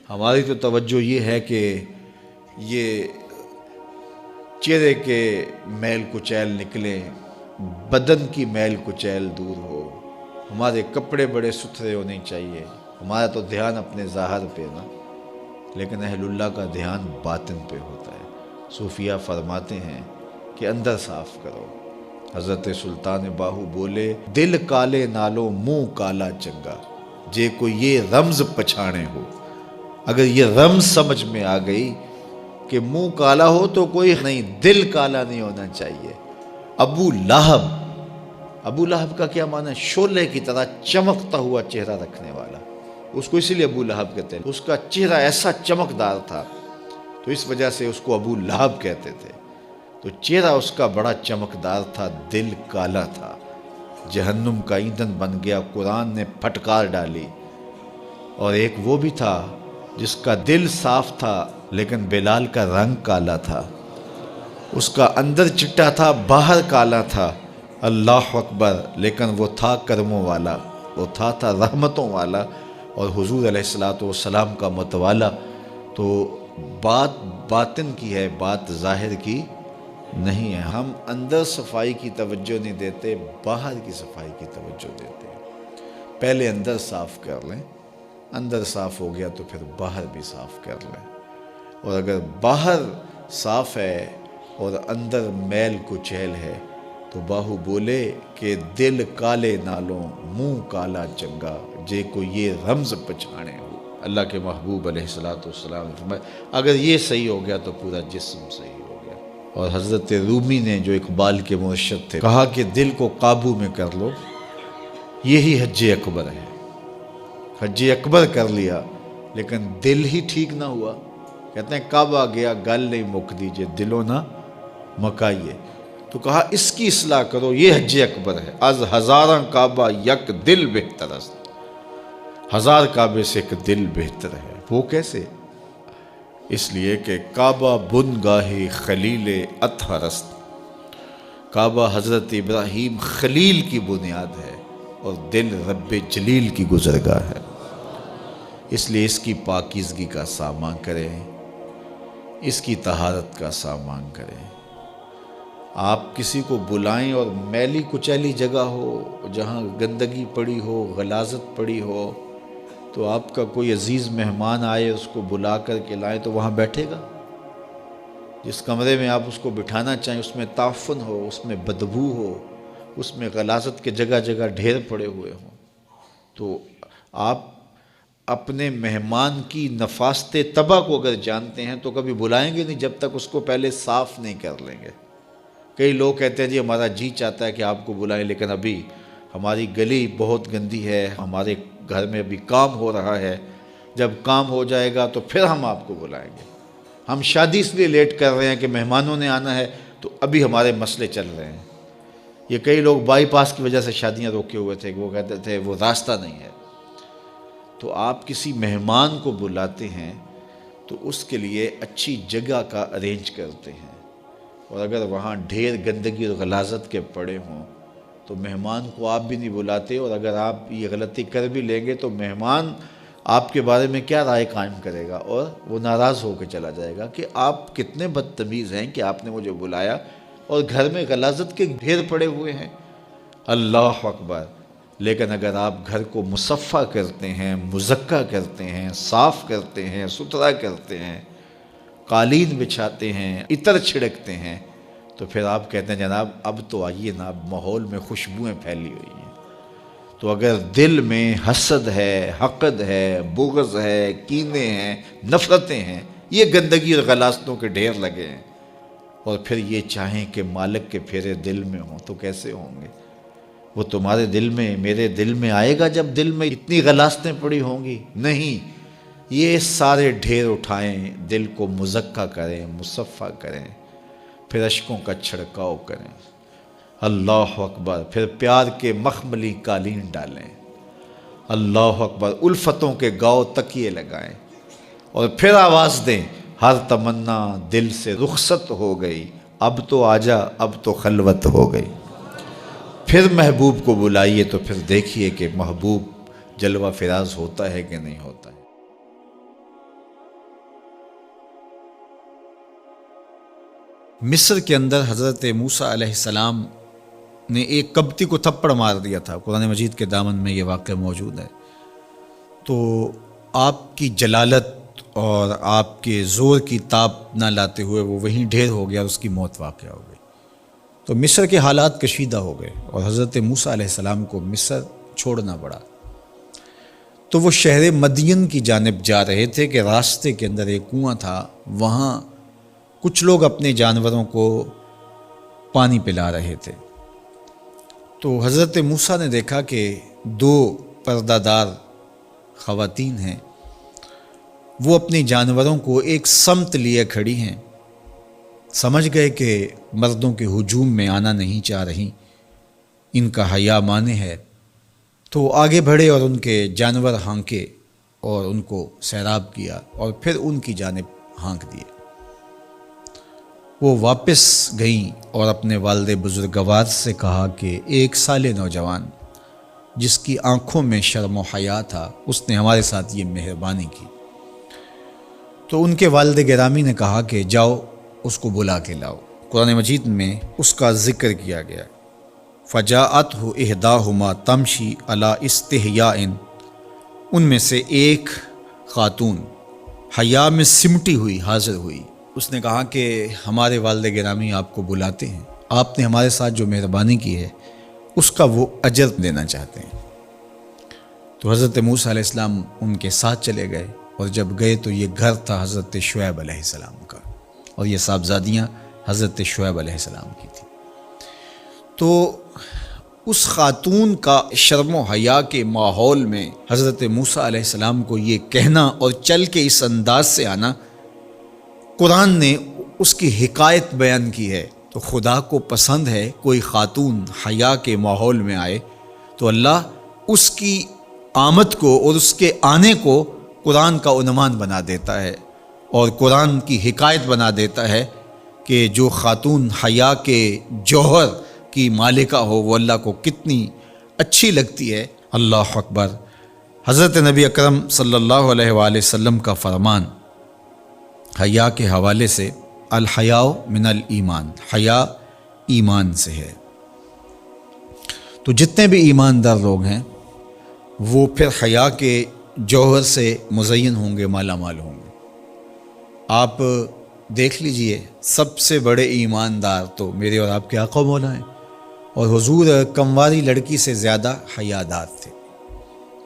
ہماری تو توجہ یہ ہے کہ یہ چہرے کے میل کچیل نکلیں، بدن کی میل کچیل دور ہو، ہمارے کپڑے بڑے ستھرے ہونے چاہیے۔ ہمارا تو دھیان اپنے ظاہر پہ نا، لیکن اہل اللہ کا دھیان باطن پہ ہوتا ہے۔ صوفیہ فرماتے ہیں کہ اندر صاف کرو۔ حضرت سلطان باہو بولے، دل کالے نالو منہ کالا چنگا، جے کوئی یہ رمز پچھانے ہو۔ اگر یہ رمز سمجھ میں آ گئی کہ منہ کالا ہو تو کوئی نہیں، دل کالا نہیں ہونا چاہیے۔ ابو لہب کا کیا معنی ہے؟ شعلے کی طرح چمکتا ہوا چہرہ رکھنے والا، اس کو اسی لیے ابو لہب کہتے ہیں۔ اس کا چہرہ ایسا چمکدار تھا تو اس وجہ سے اس کو ابو لہب کہتے تھے۔ تو چہرہ اس کا بڑا چمکدار تھا، دل کالا تھا، جہنم کا ایندھن بن گیا، قرآن نے پھٹکار ڈالی۔ اور ایک وہ بھی تھا جس کا دل صاف تھا لیکن بلال کا رنگ کالا تھا، اس کا اندر چٹا تھا باہر کالا تھا، اللہ اکبر، لیکن وہ تھا کرموں والا، وہ تھا رحمتوں والا اور حضور علیہ السلام کا متوالا۔ تو بات باطن کی ہے، بات ظاہر کی نہیں ہے۔ ہم اندر صفائی کی توجہ نہیں دیتے، باہر کی صفائی کی توجہ دیتے ہیں۔ پہلے اندر صاف کر لیں، اندر صاف ہو گیا تو پھر باہر بھی صاف کر لیں۔ اور اگر باہر صاف ہے اور اندر میل کچیل ہے تو باہو بولے کہ دل کالے نالوں منہ کالا چنگا، جے کو یہ رمز پچھانے ہو۔ اللہ کے محبوب علیہ السلام نے فرمایا اگر یہ صحیح ہو گیا تو پورا جسم صحیح ہو گیا۔ اور حضرت رومی نے جو اقبال کے مرشد تھے کہا کہ دل کو قابو میں کر لو، یہی حج اکبر ہے۔ حج اکبر کر لیا لیکن دل ہی ٹھیک نہ ہوا، کہتے ہیں کعبہ گیا گل نہیں مک دیجئے، دلو نہ مکائیے۔ تو کہا اس کی اصلاح کرو، یہ حج اکبر ہے۔ از ہزاراں کعبہ یک دل بہتر است، ہزار کعبے سے ایک دل بہتر ہے۔ وہ کیسے؟ اس لیے کہ کعبہ بن گاہ خلیل اطہر است، کعبہ حضرت ابراہیم خلیل کی بنیاد ہے اور دل رب جلیل کی گزرگاہ ہے۔ اس لیے اس کی پاکیزگی کا سامان کریں، اس کی طہارت کا سامان کریں۔ آپ کسی کو بلائیں اور میلی کچیلی جگہ ہو، جہاں گندگی پڑی ہو، غلاظت پڑی ہو، تو آپ کا کوئی عزیز مہمان آئے، اس کو بلا کر کے لائیں تو وہاں بیٹھے گا؟ جس کمرے میں آپ اس کو بٹھانا چاہیں اس میں تعفن ہو، اس میں بدبو ہو، اس میں غلاظت کے جگہ جگہ ڈھیر پڑے ہوئے ہوں، تو آپ اپنے مہمان کی نفاست طبع کو اگر جانتے ہیں تو کبھی بلائیں گے نہیں جب تک اس کو پہلے صاف نہیں کر لیں گے۔ کئی لوگ کہتے ہیں جی ہمارا جی چاہتا ہے کہ آپ کو بلائیں، لیکن ابھی ہماری گلی بہت گندی ہے، ہمارے گھر میں ابھی کام ہو رہا ہے، جب کام ہو جائے گا تو پھر ہم آپ کو بلائیں گے۔ ہم شادی اس لیے لیٹ کر رہے ہیں کہ مہمانوں نے آنا ہے، تو ابھی ہمارے مسئلے چل رہے ہیں۔ یہ کئی لوگ بائی پاس کی وجہ سے شادیاں روکے ہوئے تھے، وہ کہتے تھے وہ راستہ نہیں ہے۔ تو آپ کسی مہمان کو بلاتے ہیں تو اس کے لیے اچھی جگہ کا ارینج کرتے ہیں، اور اگر وہاں ڈھیر گندگی اور غلاظت کے پڑے ہوں تو مہمان کو آپ بھی نہیں بلاتے، اور اگر آپ یہ غلطی کر بھی لیں گے تو مہمان آپ کے بارے میں کیا رائے قائم کرے گا، اور وہ ناراض ہو کے چلا جائے گا کہ آپ کتنے بدتمیز ہیں کہ آپ نے مجھے بلایا اور گھر میں غلاظت کے ڈھیر پڑے ہوئے ہیں۔ اللہ اکبر! لیکن اگر آپ گھر کو مصفح کرتے ہیں، مزکہ کرتے ہیں، صاف کرتے ہیں، ستھرا کرتے ہیں، قالین بچھاتے ہیں، عطر چھڑکتے ہیں، تو پھر آپ کہتے ہیں جناب اب تو آئیے نا، اب ماحول میں خوشبوئیں پھیلی ہوئی ہیں۔ تو اگر دل میں حسد ہے، حقد ہے، بغض ہے، کینے ہیں، نفرتیں ہیں، یہ گندگی اور غلاظتوں کے ڈھیر لگے ہیں، اور پھر یہ چاہیں کہ مالک کے پھیرے دل میں ہوں تو کیسے ہوں گے؟ وہ تمہارے دل میں، میرے دل میں آئے گا جب دل میں اتنی غلاظتیں پڑی ہوں گی؟ نہیں، یہ سارے ڈھیر اٹھائیں، دل کو مزکہ کریں، مصفح کریں، پھر اشکوں کا چھڑکاؤ کریں۔ اللہ اکبر! پھر پیار کے مخملی قالین ڈالیں، اللہ اکبر! الفتوں کے گاؤ تکیے لگائیں، اور پھر آواز دیں، ہر تمنا دل سے رخصت ہو گئی، اب تو آجا، اب تو خلوت ہو گئی۔ پھر محبوب کو بلائیے تو پھر دیکھیے کہ محبوب جلوہ فراز ہوتا ہے کہ نہیں ہوتا ہے۔ مصر کے اندر حضرت موسیٰ علیہ السلام نے ایک کبتی کو تھپڑ مار دیا تھا، قرآن مجید کے دامن میں یہ واقعہ موجود ہے۔ تو آپ کی جلالت اور آپ کے زور کی تاب نہ لاتے ہوئے وہ وہیں ڈھیر ہو گیا اور اس کی موت واقع ہو گئی۔ تو مصر کے حالات کشیدہ ہو گئے اور حضرت موسیٰ علیہ السلام کو مصر چھوڑنا پڑا۔ تو وہ شہر مدین کی جانب جا رہے تھے کہ راستے کے اندر ایک کنواں تھا، وہاں کچھ لوگ اپنے جانوروں کو پانی پلا رہے تھے۔ تو حضرت موسیٰ نے دیکھا کہ دو پردہ دار خواتین ہیں، وہ اپنے جانوروں کو ایک سمت لیے کھڑی ہیں، سمجھ گئے کہ مردوں کے ہجوم میں آنا نہیں چاہ رہی، ان کا حیا مانے ہے۔ تو آگے بڑھے اور ان کے جانور ہانکے اور ان کو سیراب کیا اور پھر ان کی جانب ہانک دیے۔ وہ واپس گئیں اور اپنے والد بزرگوار سے کہا کہ ایک سال نوجوان جس کی آنکھوں میں شرم و حیا تھا، اس نے ہمارے ساتھ یہ مہربانی کی۔ تو ان کے والد گرامی نے کہا کہ جاؤ اس کو بلا کے لاؤ۔ قرآن مجید میں اس کا ذکر کیا گیا، فجاءتہ احداہما تمشی علی استحیاء، ان میں سے ایک خاتون حیا میں سمٹی ہوئی حاضر ہوئی۔ اس نے کہا کہ ہمارے والد گرامی آپ کو بلاتے ہیں، آپ نے ہمارے ساتھ جو مہربانی کی ہے اس کا وہ اجر دینا چاہتے ہیں۔ تو حضرت موسیٰ علیہ السلام ان کے ساتھ چلے گئے، اور جب گئے تو یہ گھر تھا حضرت شعیب علیہ السلام کا، اور یہ صاحبزادیاں حضرت شعیب علیہ السلام کی تھیں۔ تو اس خاتون کا شرم و حیا کے ماحول میں حضرت موسیٰ علیہ السلام کو یہ کہنا اور چل کے اس انداز سے آنا، قرآن نے اس کی حکایت بیان کی ہے۔ تو خدا کو پسند ہے کوئی خاتون حیا کے ماحول میں آئے تو اللہ اس کی آمد کو اور اس کے آنے کو قرآن کا عنوان بنا دیتا ہے، اور قرآن کی حکایت بنا دیتا ہے کہ جو خاتون حیا کے جوہر کی مالکہ ہو وہ اللہ کو کتنی اچھی لگتی ہے۔ اللہ اکبر۔ حضرت نبی اکرم صلی اللہ علیہ وآلہ وسلم کا فرمان حیا کے حوالے سے، الحیاء من الایمان، حیا ایمان سے ہے۔ تو جتنے بھی ایماندار لوگ ہیں وہ پھر حیا کے جوہر سے مزین ہوں گے، مالا مال ہوں گے۔ آپ دیکھ لیجئے، سب سے بڑے ایماندار تو میرے اور آپ کے آقا مولا ہیں، اور حضور کمواری لڑکی سے زیادہ حیادار تھے۔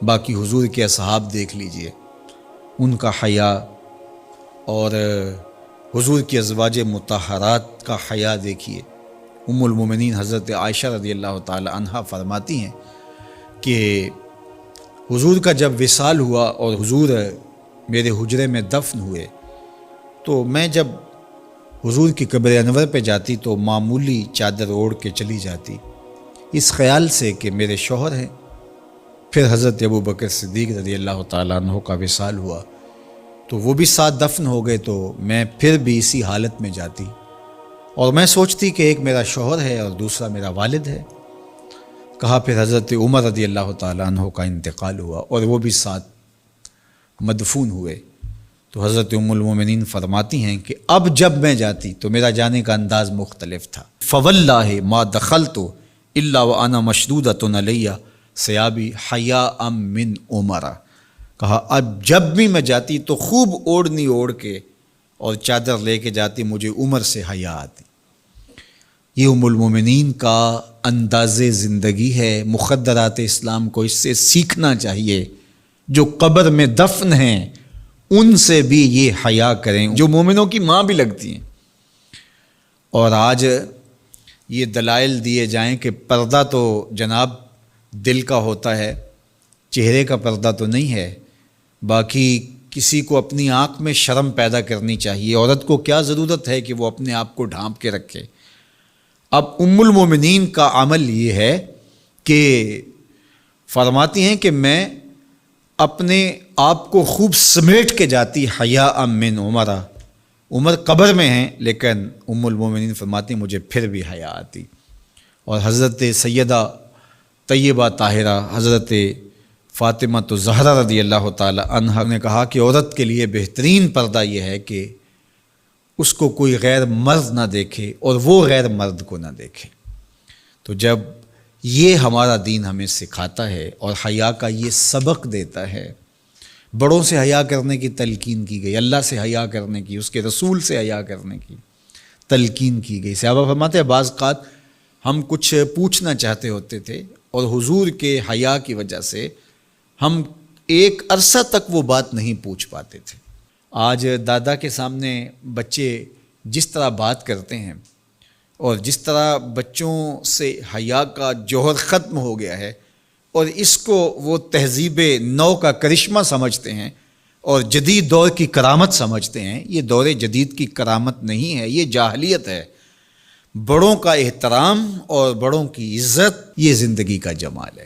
باقی حضور کے اصحاب دیکھ لیجئے، ان کا حیا، اور حضور کی ازواج مطہرات کا حیا دیکھیے۔ ام المومنین حضرت عائشہ رضی اللہ تعالی عنہا فرماتی ہیں کہ حضور کا جب وصال ہوا اور حضور میرے حجرے میں دفن ہوئے، تو میں جب حضور کی قبر انور پہ جاتی تو معمولی چادر اوڑھ کے چلی جاتی، اس خیال سے کہ میرے شوہر ہیں۔ پھر حضرت ابوبکر صدیق رضی اللہ تعالیٰ عنہ کا وصال ہوا تو وہ بھی ساتھ دفن ہو گئے، تو میں پھر بھی اسی حالت میں جاتی اور میں سوچتی کہ ایک میرا شوہر ہے اور دوسرا میرا والد ہے۔ کہا پھر حضرت عمر رضی اللہ تعالیٰ عنہ کا انتقال ہوا اور وہ بھی ساتھ مدفون ہوئے۔ تو حضرت ام المومنین فرماتی ہیں کہ اب جب میں جاتی تو میرا جانے کا انداز مختلف تھا۔ فواللہ ما دخلت الا وانا مشدودۃ علی ثیابی حیاء من عمر۔ کہا اب جب بھی میں جاتی تو خوب اوڑھنی اوڑھ کے اور چادر لے کے جاتی، مجھے عمر سے حیا آتی۔ یہ ام المومنین کا انداز زندگی ہے۔ مخدرات اسلام کو اس سے سیکھنا چاہیے۔ جو قبر میں دفن ہیں ان سے بھی یہ حیا کریں، جو مومنوں کی ماں بھی لگتی ہیں۔ اور آج یہ دلائل دیے جائیں کہ پردہ تو جناب دل کا ہوتا ہے، چہرے کا پردہ تو نہیں ہے۔ باقی کسی کو اپنی آنکھ میں شرم پیدا کرنی چاہیے۔ عورت کو کیا ضرورت ہے کہ وہ اپنے آپ کو ڈھانپ کے رکھے۔ اب ام المومنین کا عمل یہ ہے کہ فرماتی ہیں کہ میں اپنے آپ کو خوب سمیٹ کے جاتی حیاء من عمر۔ عمر قبر میں ہیں لیکن ام المومنین فرماتی ہیں مجھے پھر بھی حیا آتی۔ اور حضرت سیدہ طیبہ طاہرہ حضرت فاطمہ الزہرا رضی اللہ تعالی عنہا نے کہا کہ عورت کے لیے بہترین پردہ یہ ہے کہ اس کو کوئی غیر مرد نہ دیکھے اور وہ غیر مرد کو نہ دیکھے۔ تو جب یہ ہمارا دین ہمیں سکھاتا ہے اور حیا کا یہ سبق دیتا ہے، بڑوں سے حیا کرنے کی تلقین کی گئی، اللہ سے حیا کرنے کی، اس کے رسول سے حیا کرنے کی تلقین کی گئی۔ صحابہ فرماتے ہیں بعض اوقات ہم کچھ پوچھنا چاہتے ہوتے تھے اور حضور کے حیا کی وجہ سے ہم ایک عرصہ تک وہ بات نہیں پوچھ پاتے تھے۔ آج دادا کے سامنے بچے جس طرح بات کرتے ہیں اور جس طرح بچوں سے حیا کا جوہر ختم ہو گیا ہے اور اس کو وہ تہذیب نو کا کرشمہ سمجھتے ہیں اور جدید دور کی کرامت سمجھتے ہیں، یہ دور جدید کی کرامت نہیں ہے، یہ جاہلیت ہے۔ بڑوں کا احترام اور بڑوں کی عزت یہ زندگی کا جمال ہے۔